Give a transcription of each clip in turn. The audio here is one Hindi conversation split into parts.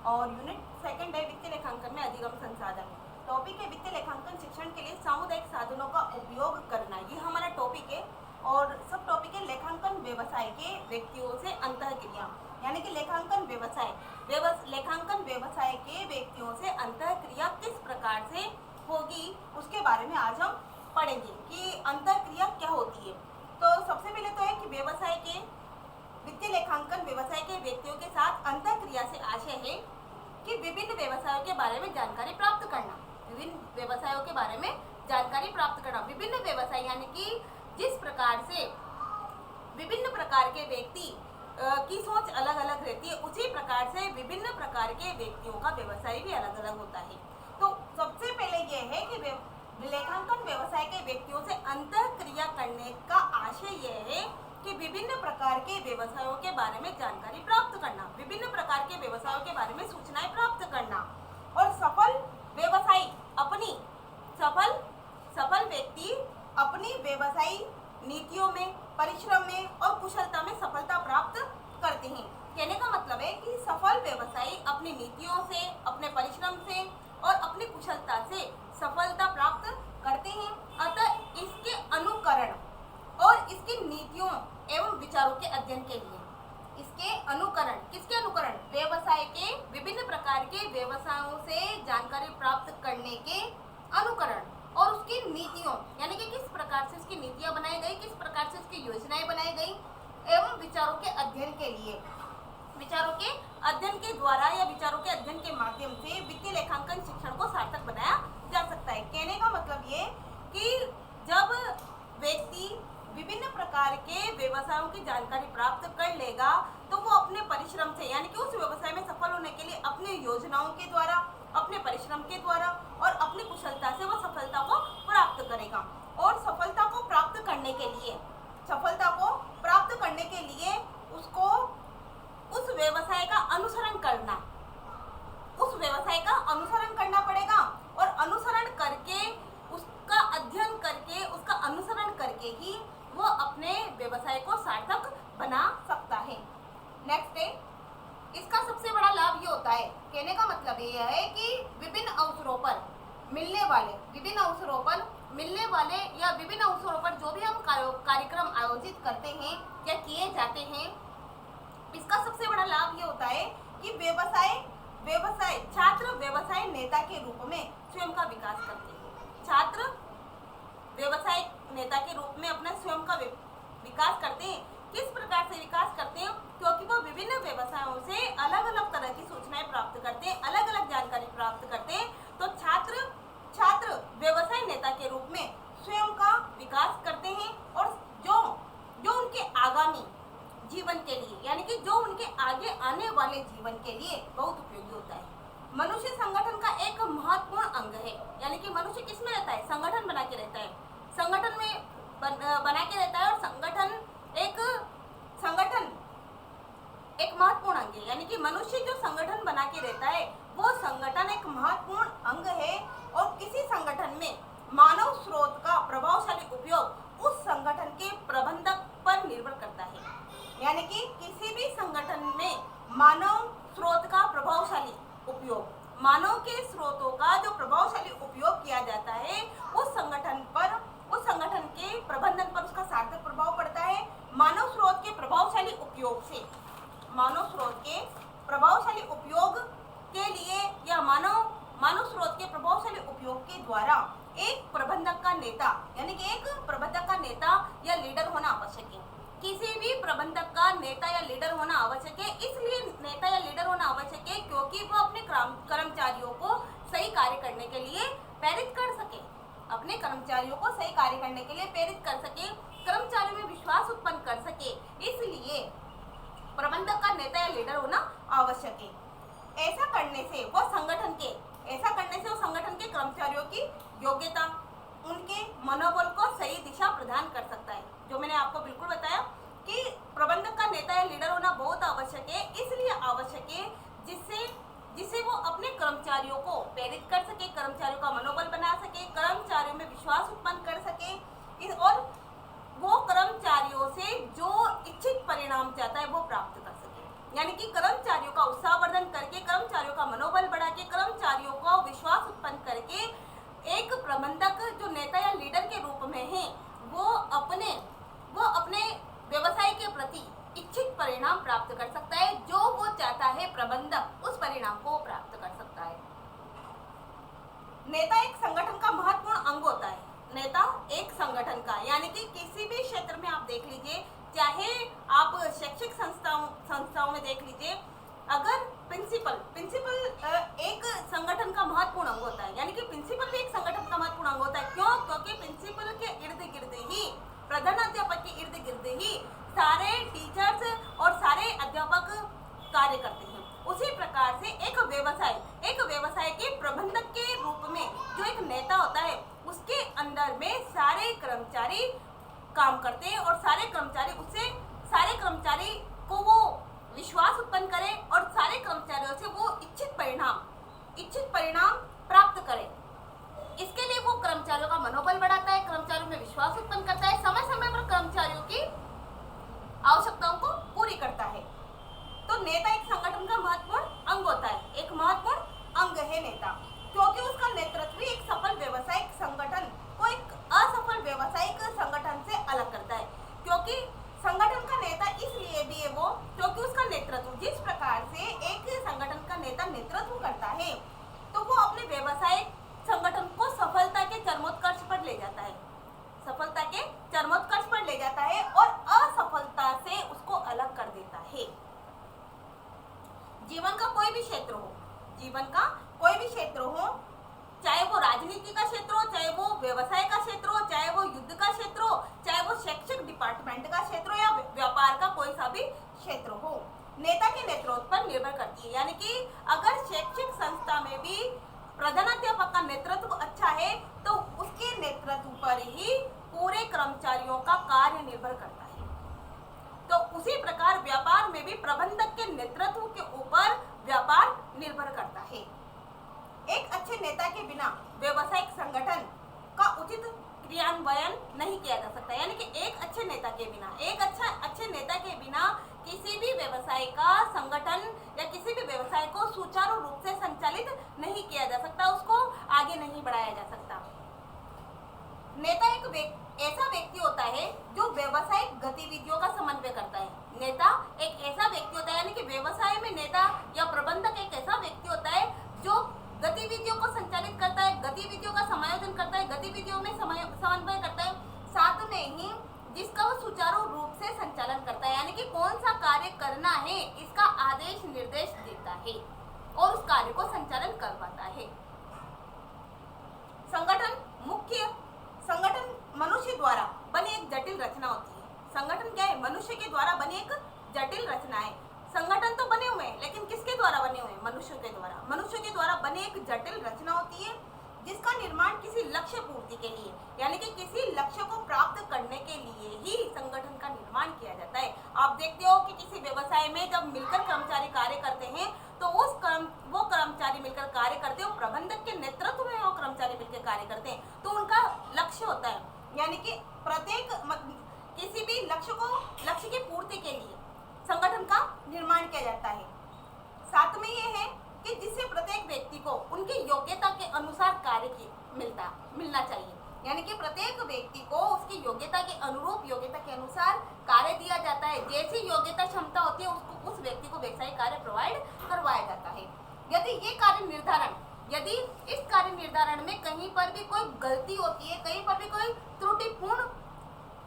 और यूनिट सेकंड है वित्तीय लेखांकन में अधिगम संसाधन। टॉपिक है वित्तीय लेखांकन शिक्षण के लिए सामुदायिक साधनों का उपयोग करना, ये हमारा टॉपिक है। और सब टॉपिक है लेखांकन व्यवसाय के व्यक्तियों से अंतःक्रिया, यानी कि लेखांकन व्यवसाय के व्यक्तियों से अंतःक्रिया किस प्रकार से होगी उसके बारे में आज हम पढ़ेंगे कि अंतःक्रिया क्या होती है। तो सबसे पहले तो है कि व्यवसाय के वित्तीय लेखांकन व्यवसाय के व्यक्तियों के साथ अंतःक्रिया से आशय है कि विभिन्न व्यवसायों के बारे में जानकारी प्राप्त करना, विभिन्न व्यवसायों के बारे में जानकारी प्राप्त करना। विभिन्न व्यवसाय यानी कि जिस प्रकार से विभिन्न प्रकार के व्यक्ति की सोच अलग अलग रहती है, उसी प्रकार से विभिन्न प्रकार के व्यक्तियों का व्यवसाय भी अलग अलग होता है। तो सबसे पहले यह है कि लेखांकन व्यवसाय के व्यक्तियों से अंतःक्रिया करने का आशय यह है कि विभिन्न प्रकार के व्यवसायों के बारे में जानकारी प्राप्त करना, विभिन्न प्रकार के व्यवसायों के बारे में सूचनाएं प्राप्त करना। और सफल व्यक्ति अपनी व्यवसायी नीतियों में, परिश्रम में और कुशलता में सफलता प्राप्त करते हैं। कहने का मतलब है कि सफल व्यवसायी अपनी नीतियों से, अपने परिश्रम से और अपनी कुशलता से सफलता प्राप्त करते हैं। अतः इसके अनुकरण और इसकी नीतियों एवं विचारों के अध्ययन के लिए इसके अनुकरण, किसके अनुकरण? व्यवसाय के विभिन्न प्रकार के व्यवसायों से जानकारी प्राप्त करने के अनुकरण और उसकी नीतियों यानी कि किस प्रकार से उसकी नीतियां बनाई गई, किस प्रकार से उसकी योजनाएं बनाई गई एवं विचारों के अध्ययन के लिए, विचारों के अध्ययन के द्वारा या विचारों के अध्ययन के माध्यम से वित्तीय लेखांकन शिक्षण को सार्थक बनाया जा सकता है। कहने का मतलब ये कि जब व्यक्ति विभिन्न प्रकार के व्यवसायों की जानकारी प्राप्त कर लेगा तो वो अपने परिश्रम से यानी कि उस व्यवसाय में सफल होने के लिए अपनी योजनाओं के द्वारा, अपने परिश्रम के द्वारा और अपनी कुशलता से वो सफलता को प्राप्त करेगा। और सफलता को प्राप्त करने के लिए उसको उस व्यवसाय का अनुसरण करना पड़ेगा और अनुसरण करके, उसका अध्ययन करके, उसका अनुसरण करके ही वो अपने व्यवसाय को सार्थक बना सकता है। नेक्स्ट है, इसका सबसे बड़ा लाभ ये होता है, कहने का मतलब ये है कि विभिन्न अवसरों पर मिलने वाले या विभिन्न अवसरों पर जो भी हम कार्यक्रम आयोजित करते हैं या किए जाते हैं, इसका सबसे बड़ा लाभ ये होता है कि छात्र व्यवसाय नेता के रूप में स्वयं का विकास करते हैं। छात्र व्यवसाय नेता के रूप में अपना स्वयं का विकास करते हैं। किस प्रकार से विकास करते हैं? क्योंकि वो विभिन्न व्यवसायों से अलग अलग तरह की सूचनाएं प्राप्त करते हैं, अलग अलग जानकारी प्राप्त करते हैं। तो छात्र व्यवसाय नेता के रूप में स्वयं का विकास करते हैं और जो उनके आगामी जीवन के लिए यानी कि जो उनके आगे आने वाले जीवन के लिए बहुत उपयोगी होता है। मनुष्य संगठन का एक महत्वपूर्ण अंग है, यानी कि मनुष्य किस में रहता है? संगठन बना के रहता है, संगठन में बना के रहता है और संगठन एक महत्वपूर्ण अंग है। यानी कि मनुष्य जो संगठन बना के रहता है वो संगठन एक महत्वपूर्ण अंग है और किसी संगठन में मानव स्रोत का प्रभावशाली उपयोग उस संगठन के प्रबंधक पर निर्भर करता है। यानी कि किसी भी संगठन में मानव स्रोत का प्रभावशाली उपयोग, मानव के स्रोतों का जो प्रभावशाली उपयोग किया जाता है उस संगठन के प्रबंधन पर उसका सार्थक प्रभाव पड़ता है। मानव स्रोत के प्रभावशाली उपयोग के लिए या मानव स्रोत के प्रभावशाली उपयोग के द्वारा एक प्रबंधक का नेता या लीडर होना आवश्यक है। किसी भी प्रबंधक का नेता या लीडर होना आवश्यक है। इसलिए नेता या लीडर होना आवश्यक है क्योंकि वो अपने कर्मचारियों को सही कार्य करने के लिए प्रेरित कर सके, कर्मचारियों में विश्वास उत्पन्न कर सके। इसलिए प्रबंधक का नेता या लीडर होना आवश्यक है। ऐसा करने से वो संगठन के कर्मचारियों की योग्यता, उनके मनोबल को सही दिशा प्रदान कर सकता है। जो मैंने आपको बिल्कुल बताया कि प्रबंधक का नेता या लीडर होना बहुत आवश्यक है, इसलिए आवश्यक है जिससे वो अपने कर्मचारियों को प्रेरित कर सके, कर्मचारियों का मनोबल बना सके, कर्मचारियों में विश्वास उत्पन्न कर सके और वो कर्मचारियों से जो इच्छित परिणाम चाहता है वो प्राप्त कर सके। यानी कि कर्मचारियों का उत्साहवर्धन करके, कर्मचारियों का नेता एक संगठन का, यानी कि किसी भी क्षेत्र में आप देख लीजिए, चाहे आप शैक्षिक संस्थाओं में देख लीजिए, अगर प्रिंसिपल एक संगठन का महत्वपूर्ण अंग होता है, यानी कि प्रिंसिपल भी एक संगठन का महत्वपूर्ण अंग होता है। क्यों? क्योंकि प्रिंसिपल के इर्द गिर्द ही, प्रधानाध्यापक के इर्द गिर्द ही सारे टीचर्स और सारे अध्यापक कार्य करते हैं। उसी प्रकार से एक व्यवसाय के प्रबंधक के रूप में जो एक नेता होता है, उसके अंदर में सारे कर्मचारी काम करते हैं और सारे कर्मचारी को वो विश्वास उत्पन्न करें और सारे कर्मचारियों से वो इच्छित परिणाम प्राप्त करें। इसके लिए वो कर्मचारियों का मनोबल बढ़ाता है, कर्मचारियों में विश्वास उत्पन्न करता है, समय समय पर कर्मचारियों की आवश्यकताओं को पूरी करता है। तो नेता एक संगठन का महत्वपूर्ण अंग होता है, एक महत्वपूर्ण अंग है नेता, क्योंकि उसका नेतृत्व एक सफल व्यवसायिक संगठन को एक असफल व्यवसायिक संगठन से अलग करता है। क्योंकि संगठन का नेता इसलिए भी है वो, क्योंकि उसका नेतृत्व, जिस प्रकार से एक संगठन का नेता नेतृत्व करता है, तो वो अपने व्यवसायिक संगठन को सफलता के चरमोत्कर्ष पर ले जाता है और असफलता से उसको अलग कर देता है। जीवन का कोई भी क्षेत्र हो, चाहे वो राजनीति का क्षेत्र हो, चाहे वो व्यवसाय का क्षेत्र हो, चाहे वो युद्ध का क्षेत्र हो, चाहे वो शैक्षिक डिपार्टमेंट का क्षेत्र हो या व्यापार का कोई सा भी क्षेत्र हो, नेता के नेतृत्व पर निर्भर करती है। यानी कि अगर शैक्षिक संस्था में भी प्रधानाध्यापक का नेतृत्व अच्छा है, तो उसके नेतृत्व पर ही पूरे कर्मचारियों का कार्य निर्भर करता है। तो उसी प्रकार व्यापार में भी प्रबंधक के नेतृत्व के ऊपर व्यापार निर्भर करता है। एक अच्छे नेता के बिना व्यवसायिक संगठन का उचित क्रियान्वयन नहीं किया जा सकता। यानी कि एक अच्छे नेता के बिना किसी भी व्यवसाय का संगठन या किसी भी व्यवसाय को सुचारू रूप से संचालित नहीं किया जा सकता, उसको आगे नहीं बढ़ाया जा सकता। नेता एक ऐसा व्यक्ति होता है जो व्यवसायिक गतिविधियों का समन्वय करता है। नेता एक ऐसा व्यक्ति होता है, यानी कि व्यवसाय में नेता या प्रबंधक एक ऐसा व्यक्ति होता है जो गतिविधियों को संचालित करता है, गतिविधियों का समायोजन करता है, गतिविधियों में समन्वय करता है, साथ में ही जिसका वो सुचारू रूप से संचालन करता है। यानी कि कौन सा कार्य करना है इसका आदेश निर्देश देता है और उस कार्य को संचालन करवाता है। संगठन मनुष्य द्वारा बनी एक जटिल रचना होती है। संगठन क्या है? मनुष्य के द्वारा बनी एक जटिल रचना है। संगठन तो बने हुए हैं, लेकिन किसके द्वारा बने हुए हैं? मनुष्य के द्वारा बने एक जटिल रचना होती है, जिसका निर्माण किसी लक्ष्य पूर्ति के लिए, यानी कि किसी लक्ष्य को प्राप्त करने के लिए ही संगठन का निर्माण किया जाता है। आप देखते हो कि किसी व्यवसाय में जब मिलकर कर्मचारी कार्य करते हैं, तो वो कर्मचारी मिलकर कार्य करते हैं, प्रबंधक के नेतृत्व में वो कर्मचारी मिलकर कार्य करते हैं, तो उनका लक्ष्य होता है। यानी कि किसी भी लक्ष्य की पूर्ति के लिए संगठन का निर्माण किया जाता है। साथ में ये है कि जिससे प्रत्येक व्यक्ति को उनकी योग्यता के अनुसार कार्य मिलना चाहिए। यानी कि प्रत्येक व्यक्ति को उसकी योग्यता के अनुरूप, योग्यता के अनुसार कार्य दिया जाता है। जैसी योग्यता क्षमता होती है उसको, उस व्यक्ति को व्यवसायिक कार्य प्रोवाइड करवाया जाता है। यदि इस कार्य निर्धारण में कहीं पर भी कोई गलती होती है, कहीं पर भी कोई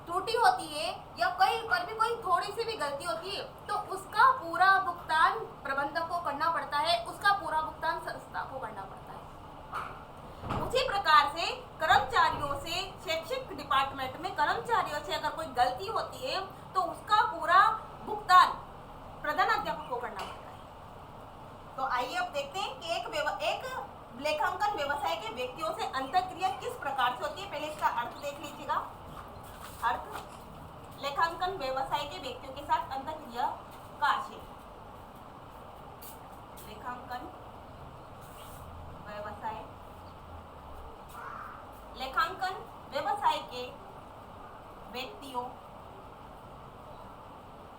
त्रुटि होती है या कहीं पर भी कोई थोड़ी सी भी गलती होती है, तो उसका पूरा भुगतान प्रबंधक को करना पड़ता है, उसका पूरा भुगतान संस्था को करना पड़ता है। उसी प्रकार से कर्मचारियों से, शैक्षिक डिपार्टमेंट में कर्मचारियों से अगर कोई गलती होती है, तो उसका पूरा भुगतान प्रधानाध्यापक को करना पड़ता है। तो आइए अब देखते हैं कि एक लेखांकन व्यवसाय के व्यक्तियों से अंतःक्रिया किस प्रकार से होती है। पहले इसका अर्थ देख लीजिएगा। अर्थ: लेखांकन व्यवसाय के व्यक्तियों के साथ अंतःक्रिया का आशय।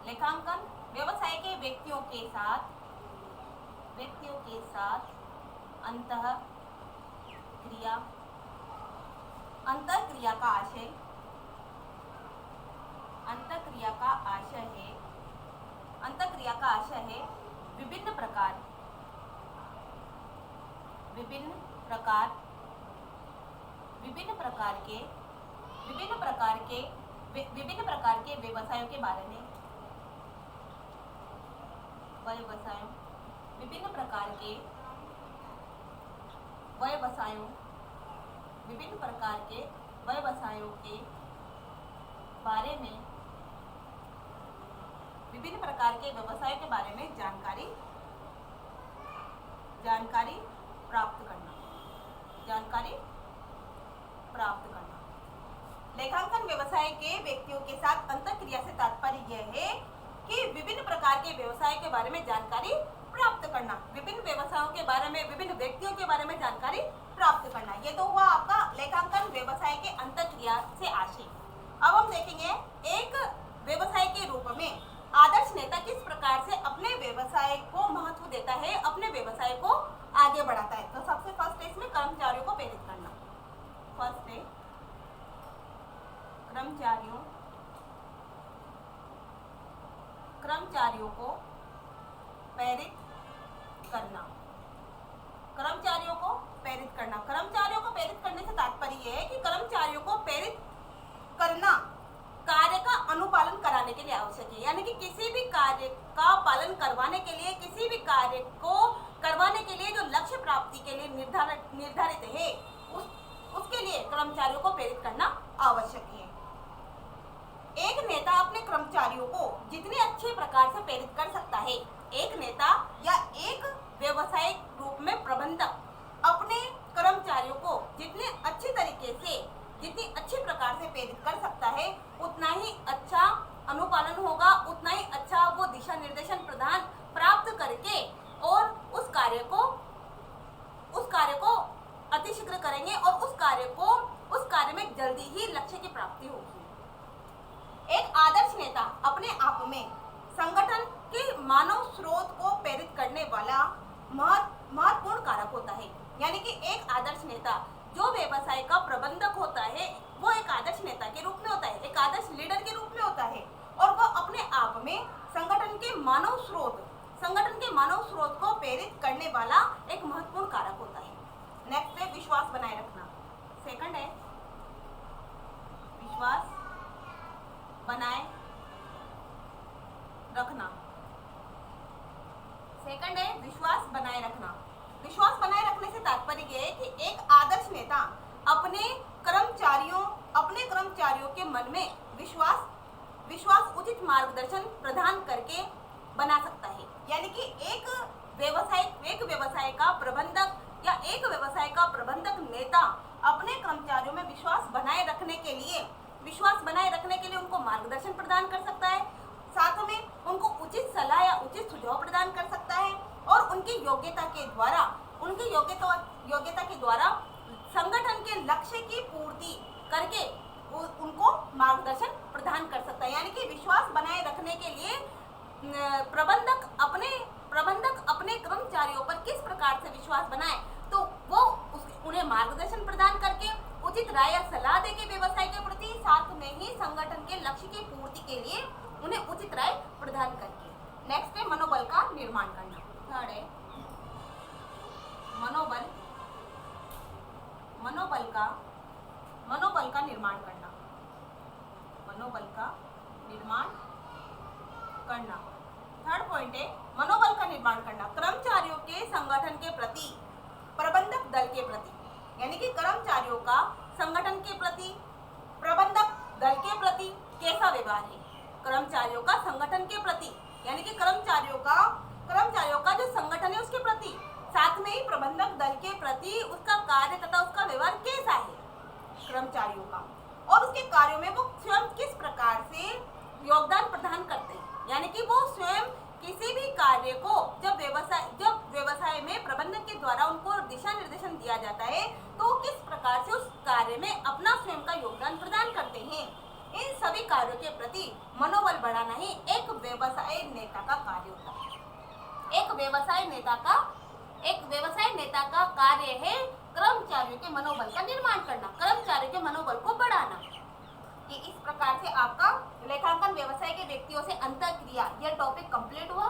लेखांकन व्यवसाय के व्यक्तियों के साथ अंतःक्रिया का आशय है विभिन्न प्रकार विभिन्न प्रकार के व्यवसायों के बारे में विभिन्न प्रकार के व्यवसायों के बारे में जानकारी प्राप्त करना। लेखांकन व्यवसाय के व्यक्तियों के साथ अंतःक्रिया से तात्पर्य यह है कि विभिन्न प्रकार के व्यवसाय के बारे में जानकारी प्राप्त करना, विभिन्न व्यवसायों के बारे में, विभिन्न व्यक्तियों के बारे में जानकारी प्राप्त करना। ये तो हुआ आपका लेखांकन व्यवसाय के अंतःक्रिया से आशय। अब हम देखेंगे एक व्यवसाय के रूप में आदर्श नेता किस प्रकार से अपने व्यवसाय को महत्व देता है, अपने व्यवसाय को आगे बढ़ाता है। तो सबसे फर्स्ट है इसमें कर्मचारियों को प्रेरित करना। फर्स्ट है कर्मचारियों को प्रेरित करना। कर्मचारियों को प्रेरित करने से तात्पर्य यह है कि कर्मचारियों को प्रेरित करना कार्य का अनुपालन कराने के लिए आवश्यक है। यानी कि किसी भी कार्य का पालन करवाने के लिए, किसी भी कार्य को करवाने के लिए जो लक्ष्य प्राप्ति के लिए निर्धारित है, उसके लिए कर्मचारियों को प्रेरित करना आवश्यक है। एक नेता अपने कर्मचारियों को जितने अच्छे प्रकार से प्रेरित कर सकता है, एक नेता या एक व्यवसायिक रूप में प्रबंधक अपने कर्मचारियों को जितनी अच्छी प्रकार से प्रेरित कर सकता है, उतना ही अच्छा अनुपालन होगा, उतना ही अच्छा वो दिशा निर्देशन प्रदान प्राप्त करके और उस कार्य को अतिशीघ्र करेंगे और उस कार्य में जल्दी ही लक्ष्य की प्राप्ति होगी। एक आदर्श नेता अपने आप में संगठन के मानव स्रोत को प्रेरित करने वाला महत्वपूर्ण कारक होता है। यानी कि एक आदर्श नेता जो व्यवसाय का प्रबंधक होता है, वो एक आदर्श नेता के रूप में होता है, एक आदर्श लीडर के रूप में होता है, और वह अपने आप में संगठन के मानव स्रोत को प्रेरित करने वाला एक महत्वपूर्ण कारक होता है। नेक्स्ट है विश्वास बनाए रखना। सेकंड है विश्वास बनाए रखना। विश्वास बनाए रखने से तात्पर्य यह है कि एक आदर्श नेता अपने कर्मचारियों के मन में विश्वास उचित मार्गदर्शन प्रदान करके बना सकता है। यानी कि एक व्यवसाय का प्रबंधक नेता अपने कर्मचारियों में विश्वास बनाए रखने के लिए उनको मार्गदर्शन प्रदान कर सकता है, साथ में उनको उचित सलाह या उचित सुझाव प्रदान कर सकता है, और उनकी योग्यता के द्वारा संगठन के लक्ष्य की पूर्ति करके उनको मार्गदर्शन प्रदान कर सकता है। यानी कि विश्वास बनाए रखने के लिए प्रबंधक अपने कर्मचारियों पर किस प्रकार से विश्वास बनाए, तो वो उन्हें मार्गदर्शन प्रदान करके उचित राय या सलाह देके व्यवसाय के प्रति, साथ में ही संगठन के लक्ष्य की पूर्ति के लिए उन्हें उचित राय प्रदान करके। नेक्स्ट है मनोबल का निर्माण करना। थर्ड है मनोबल का निर्माण करना। थर्ड पॉइंट है मनोबल का निर्माण करना। कर्मचारियों के संगठन के प्रति, प्रबंधक दल के प्रति, यानी कि कर्मचारियों का संगठन के प्रति, प्रबंधक दल के प्रति कैसा व्यवहार है। कर्मचारियों का संगठन के प्रति, यानी कि कर्मचारियों का जो संगठन है उसके प्रति, साथ में ही प्रबंधक दल के प्रति उसका कार्य तथा उसका व्यवहार कैसा है कर्मचारियों का, और उसके कार्यों में वो स्वयं किस प्रकार से योगदान प्रदान करते हैं। यानी कि वो स्वयं किसी भी कार्य को जब व्यवसाय में प्रबंधक के द्वारा उनको दिशा निर्देशन दिया जाता है, तो किस प्रकार से उस कार्य में अपना स्वयं का योगदान प्रदान करते हैं। इन सभी कार्यों के प्रति मनोबल बढ़ाना ही एक व्यवसाय नेता का कार्य होता है। एक व्यवसाय नेता का कार्य है कर्मचारियों के मनोबल का निर्माण करना, कर्मचारियों के मनोबल को बढ़ाना। कि इस प्रकार से आपका लेखांकन व्यवसाय के व्यक्तियों से अंतःक्रिया यह टॉपिक कंप्लीट हुआ।